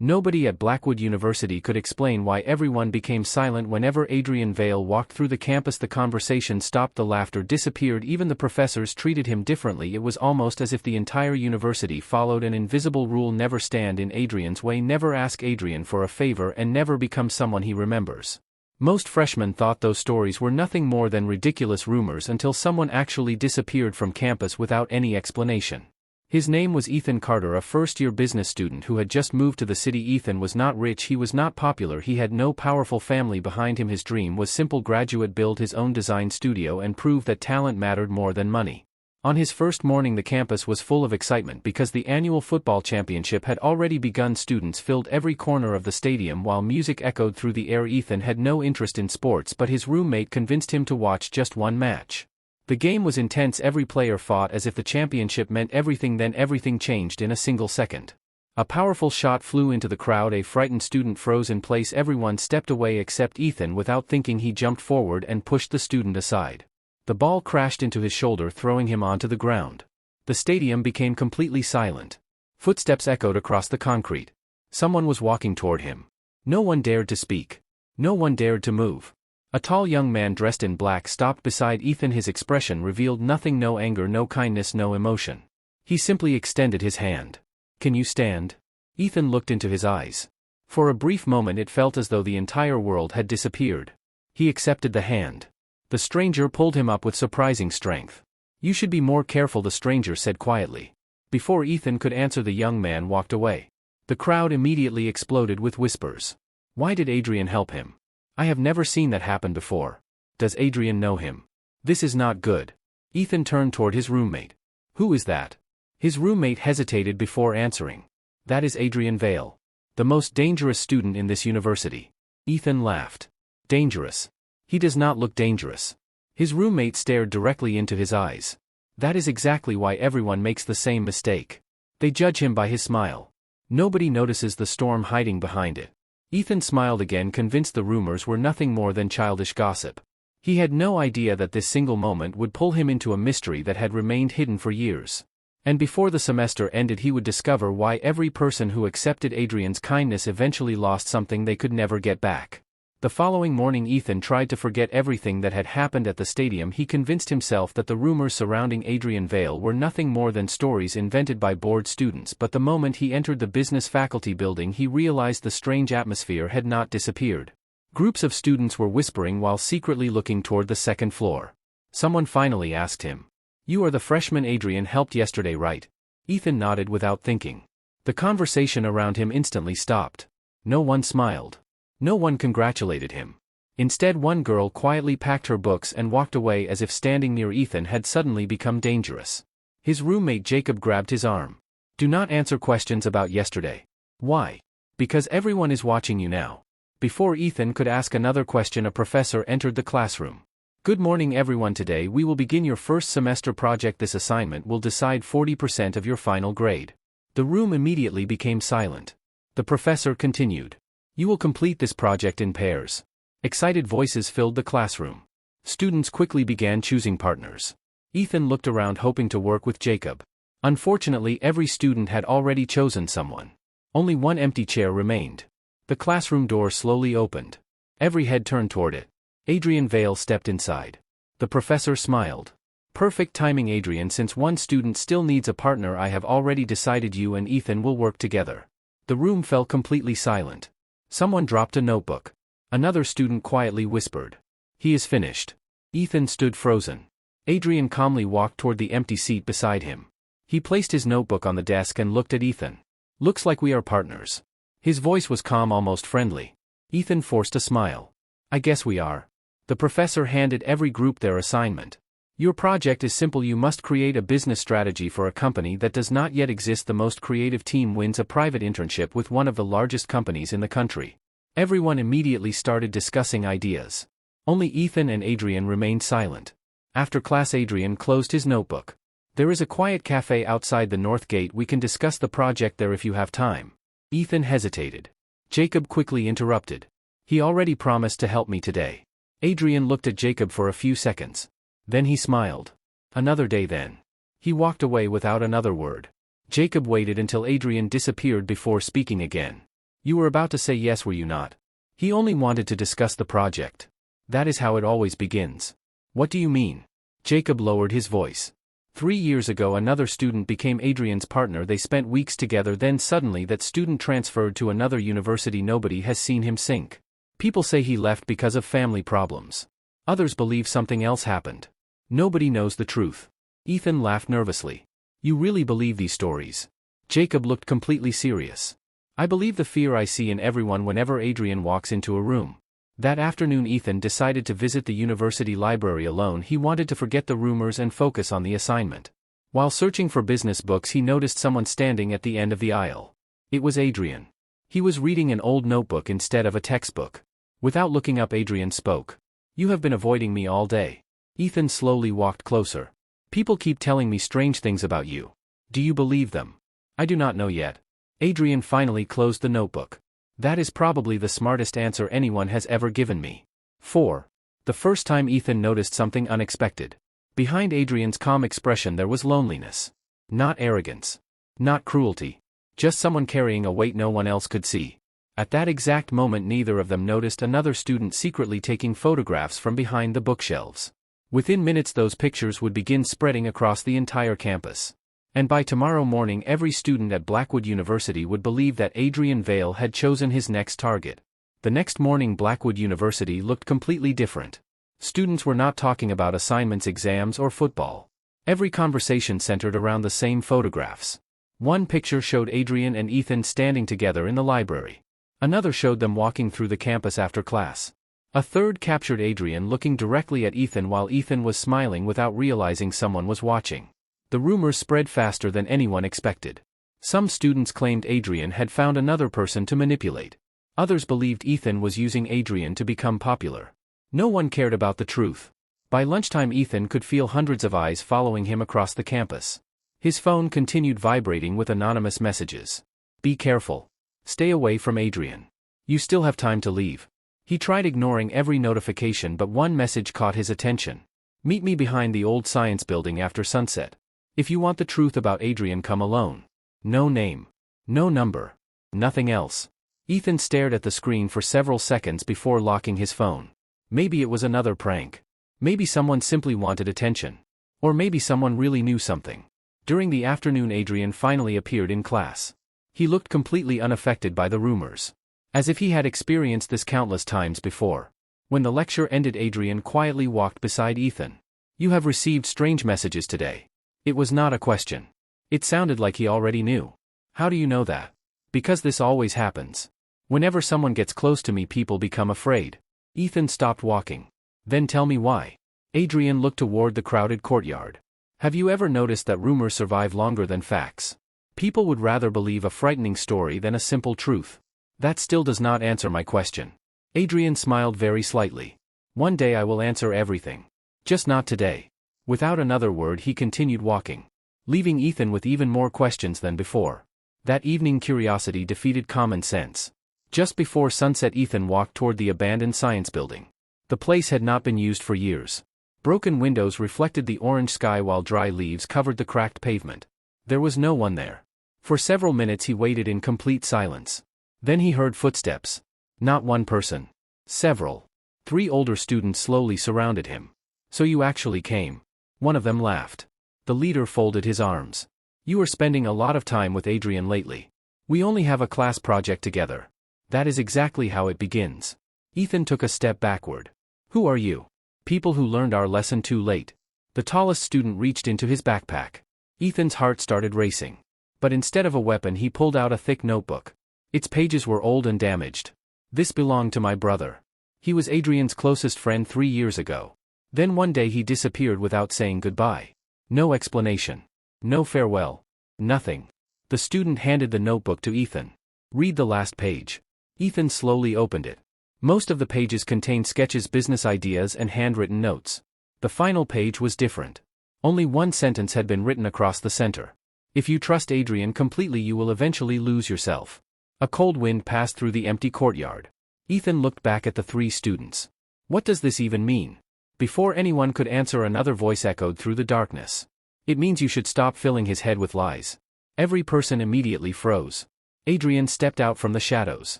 Nobody at Blackwood University could explain why everyone became silent whenever Adrian Vale walked through the campus. The conversation stopped, the laughter disappeared, even the professors treated him differently. It was almost as if the entire university followed an invisible rule: never stand in Adrian's way, never ask Adrian for a favor, and never become someone he remembers. Most freshmen thought those stories were nothing more than ridiculous rumors until someone actually disappeared from campus without any explanation. His name was Ethan Carter, a first-year business student who had just moved to the city. Ethan was not rich, he was not popular, he had no powerful family behind him. His dream was simple: graduate, build his own design studio, and prove that talent mattered more than money. On his first morning, the campus was full of excitement because the annual football championship had already begun. Students filled every corner of the stadium while music echoed through the air. Ethan had no interest in sports, but his roommate convinced him to watch just one match. The game was intense, every player fought as if the championship meant everything. Then everything changed in a single second. A powerful shot flew into the crowd, a frightened student froze in place, everyone stepped away except Ethan. Without thinking, he jumped forward and pushed the student aside. The ball crashed into his shoulder, throwing him onto the ground. The stadium became completely silent. Footsteps echoed across the concrete. Someone was walking toward him. No one dared to speak. No one dared to move. A tall young man dressed in black stopped beside Ethan. His expression revealed nothing: no anger, no kindness, no emotion. He simply extended his hand. "Can you stand?" Ethan looked into his eyes. For a brief moment it felt as though the entire world had disappeared. He accepted the hand. The stranger pulled him up with surprising strength. "You should be more careful," the stranger said quietly. Before Ethan could answer, the young man walked away. The crowd immediately exploded with whispers. Why did Adrian help him? I have never seen that happen before. Does Adrian know him? This is not good. Ethan turned toward his roommate. Who is that? His roommate hesitated before answering. That is Adrian Vale. The most dangerous student in this university. Ethan laughed. Dangerous? He does not look dangerous. His roommate stared directly into his eyes. That is exactly why everyone makes the same mistake. They judge him by his smile. Nobody notices the storm hiding behind it. Ethan smiled again, convinced the rumors were nothing more than childish gossip. He had no idea that this single moment would pull him into a mystery that had remained hidden for years. And before the semester ended, he would discover why every person who accepted Adrian's kindness eventually lost something they could never get back. The following morning, Ethan tried to forget everything that had happened at the stadium. He convinced himself that the rumors surrounding Adrian Vale were nothing more than stories invented by bored students. But the moment he entered the business faculty building, he realized the strange atmosphere had not disappeared. Groups of students were whispering while secretly looking toward the second floor. Someone finally asked him, "You are the freshman Adrian helped yesterday, right?" Ethan nodded without thinking. The conversation around him instantly stopped. No one smiled. No one congratulated him. Instead, one girl quietly packed her books and walked away as if standing near Ethan had suddenly become dangerous. His roommate Jacob grabbed his arm. "Do not answer questions about yesterday." "Why?" "Because everyone is watching you now." Before Ethan could ask another question, a professor entered the classroom. "Good morning everyone, today we will begin your first semester project. This assignment will decide 40% of your final grade." The room immediately became silent. The professor continued. "You will complete this project in pairs." Excited voices filled the classroom. Students quickly began choosing partners. Ethan looked around hoping to work with Jacob. Unfortunately, every student had already chosen someone. Only one empty chair remained. The classroom door slowly opened. Every head turned toward it. Adrian Vale stepped inside. The professor smiled. "Perfect timing, Adrian. Since one student still needs a partner, I have already decided you and Ethan will work together." The room fell completely silent. Someone dropped a notebook. Another student quietly whispered, "He is finished." Ethan stood frozen. Adrian calmly walked toward the empty seat beside him. He placed his notebook on the desk and looked at Ethan. "Looks like we are partners." His voice was calm, almost friendly. Ethan forced a smile. "I guess we are." The professor handed every group their assignment. "Your project is simple. You must create a business strategy for a company that does not yet exist. The most creative team wins a private internship with one of the largest companies in the country." Everyone immediately started discussing ideas. Only Ethan and Adrian remained silent. After class, Adrian closed his notebook. "There is a quiet cafe outside the north gate. We can discuss the project there if you have time." Ethan hesitated. Jacob quickly interrupted. "He already promised to help me today." Adrian looked at Jacob for a few seconds. Then he smiled. "Another day then." He walked away without another word. Jacob waited until Adrian disappeared before speaking again. You were about to say yes, were you not? He only wanted to discuss the project. That is how it always begins. What do you mean? Jacob lowered his voice. 3 years ago another student became Adrian's partner. They spent weeks together, then suddenly that student transferred to another university. Nobody has seen him sink. People say he left because of family problems. Others believe something else happened. Nobody knows the truth. Ethan laughed nervously. You really believe these stories? Jacob looked completely serious. I believe the fear I see in everyone whenever Adrian walks into a room. That afternoon Ethan decided to visit the university library alone. He wanted to forget the rumors and focus on the assignment. While searching for business books he noticed someone standing at the end of the aisle. It was Adrian. He was reading an old notebook instead of a textbook. Without looking up Adrian spoke. You have been avoiding me all day. Ethan slowly walked closer. People keep telling me strange things about you. Do you believe them? I do not know yet. Adrian finally closed the notebook. That is probably the smartest answer anyone has ever given me. 4. The first time Ethan noticed something unexpected. Behind Adrian's calm expression there was loneliness. Not arrogance. Not cruelty. Just someone carrying a weight no one else could see. At that exact moment neither of them noticed another student secretly taking photographs from behind the bookshelves. Within minutes those pictures would begin spreading across the entire campus. And by tomorrow morning every student at Blackwood University would believe that Adrian Vale had chosen his next target. The next morning Blackwood University looked completely different. Students were not talking about assignments, exams, or football. Every conversation centered around the same photographs. One picture showed Adrian and Ethan standing together in the library. Another showed them walking through the campus after class. A third captured Adrian looking directly at Ethan while Ethan was smiling without realizing someone was watching. The rumors spread faster than anyone expected. Some students claimed Adrian had found another person to manipulate. Others believed Ethan was using Adrian to become popular. No one cared about the truth. By lunchtime Ethan could feel hundreds of eyes following him across the campus. His phone continued vibrating with anonymous messages. Be careful. Stay away from Adrian. You still have time to leave. He tried ignoring every notification but one message caught his attention. Meet me behind the old science building after sunset. If you want the truth about Adrian, come alone. No name. No number. Nothing else. Ethan stared at the screen for several seconds before locking his phone. Maybe it was another prank. Maybe someone simply wanted attention. Or maybe someone really knew something. During the afternoon Adrian finally appeared in class. He looked completely unaffected by the rumors. As if he had experienced this countless times before. When the lecture ended Adrian quietly walked beside Ethan. You have received strange messages today. It was not a question. It sounded like he already knew. How do you know that? Because this always happens. Whenever someone gets close to me people become afraid. Ethan stopped walking. Then tell me why. Adrian looked toward the crowded courtyard. Have you ever noticed that rumors survive longer than facts? People would rather believe a frightening story than a simple truth. That still does not answer my question. Adrian smiled very slightly. One day I will answer everything. Just not today. Without another word he continued walking, leaving Ethan with even more questions than before. That evening curiosity defeated common sense. Just before sunset Ethan walked toward the abandoned science building. The place had not been used for years. Broken windows reflected the orange sky while dry leaves covered the cracked pavement. There was no one there. For several minutes he waited in complete silence. Then he heard footsteps. Not one person. Several. 3 older students slowly surrounded him. So you actually came. One of them laughed. The leader folded his arms. You are spending a lot of time with Adrian lately. We only have a class project together. That is exactly how it begins. Ethan took a step backward. Who are you? People who learned our lesson too late. The tallest student reached into his backpack. Ethan's heart started racing. But instead of a weapon he pulled out a thick notebook. Its pages were old and damaged. This belonged to my brother. He was Adrian's closest friend 3 years ago. Then one day he disappeared without saying goodbye. No explanation. No farewell. Nothing. The student handed the notebook to Ethan. Read the last page. Ethan slowly opened it. Most of the pages contained sketches, business ideas, and handwritten notes. The final page was different. Only one sentence had been written across the center. If you trust Adrian completely you will eventually lose yourself. A cold wind passed through the empty courtyard. Ethan looked back at the 3 students. What does this even mean? Before anyone could answer another voice echoed through the darkness. It means you should stop filling his head with lies. Every person immediately froze. Adrian stepped out from the shadows.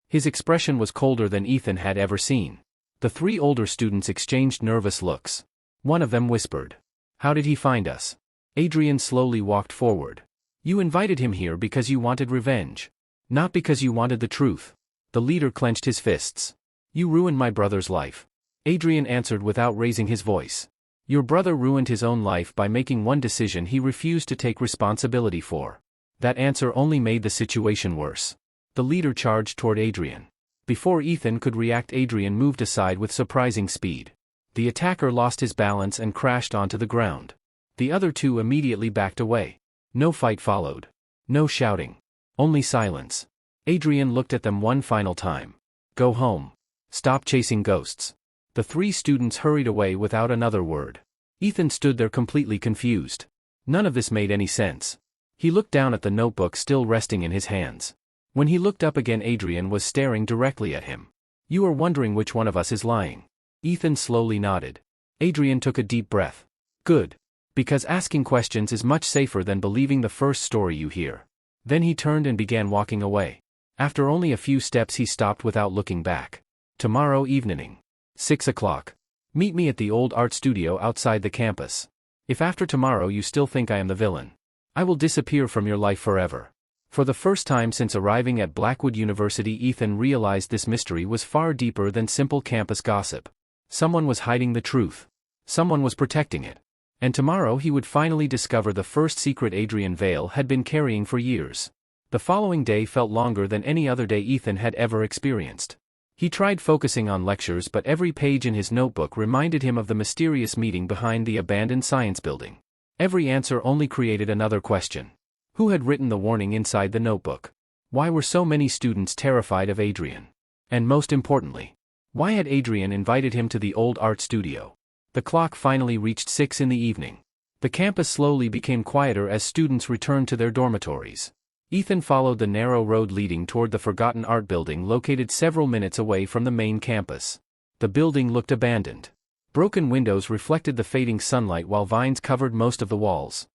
His expression was colder than Ethan had ever seen. The three older students exchanged nervous looks. One of them whispered, "How did he find us?" Adrian slowly walked forward. "You invited him here because you wanted revenge. Not because you wanted the truth." The leader clenched his fists. "You ruined my brother's life." Adrian answered without raising his voice. "Your brother ruined his own life by making one decision he refused to take responsibility for." That answer only made the situation worse. The leader charged toward Adrian. Before Ethan could react, Adrian moved aside with surprising speed. The attacker lost his balance and crashed onto the ground. The other two immediately backed away. No fight followed. No shouting. Only silence. Adrian looked at them one final time. "Go home. Stop chasing ghosts." The three students hurried away without another word. Ethan stood there completely confused. None of this made any sense. He looked down at the notebook still resting in his hands. When he looked up again, Adrian was staring directly at him. "You are wondering which one of us is lying." Ethan slowly nodded. Adrian took a deep breath. "Good. Because asking questions is much safer than believing the first story you hear." Then he turned and began walking away. After only a few steps he stopped without looking back. "Tomorrow evening. 6 o'clock. Meet me at the old art studio outside the campus. If after tomorrow you still think I am the villain, I will disappear from your life forever." For the first time since arriving at Blackwood University, Ethan realized this mystery was far deeper than simple campus gossip. Someone was hiding the truth. Someone was protecting it. And tomorrow he would finally discover the first secret Adrian Vale had been carrying for years. The following day felt longer than any other day Ethan had ever experienced. He tried focusing on lectures, but every page in his notebook reminded him of the mysterious meeting behind the abandoned science building. Every answer only created another question. Who had written the warning inside the notebook? Why were so many students terrified of Adrian? And most importantly, why had Adrian invited him to the old art studio? The clock finally reached 6 in the evening. The campus slowly became quieter as students returned to their dormitories. Ethan followed the narrow road leading toward the forgotten art building located several minutes away from the main campus. The building looked abandoned. Broken windows reflected the fading sunlight while vines covered most of the walls.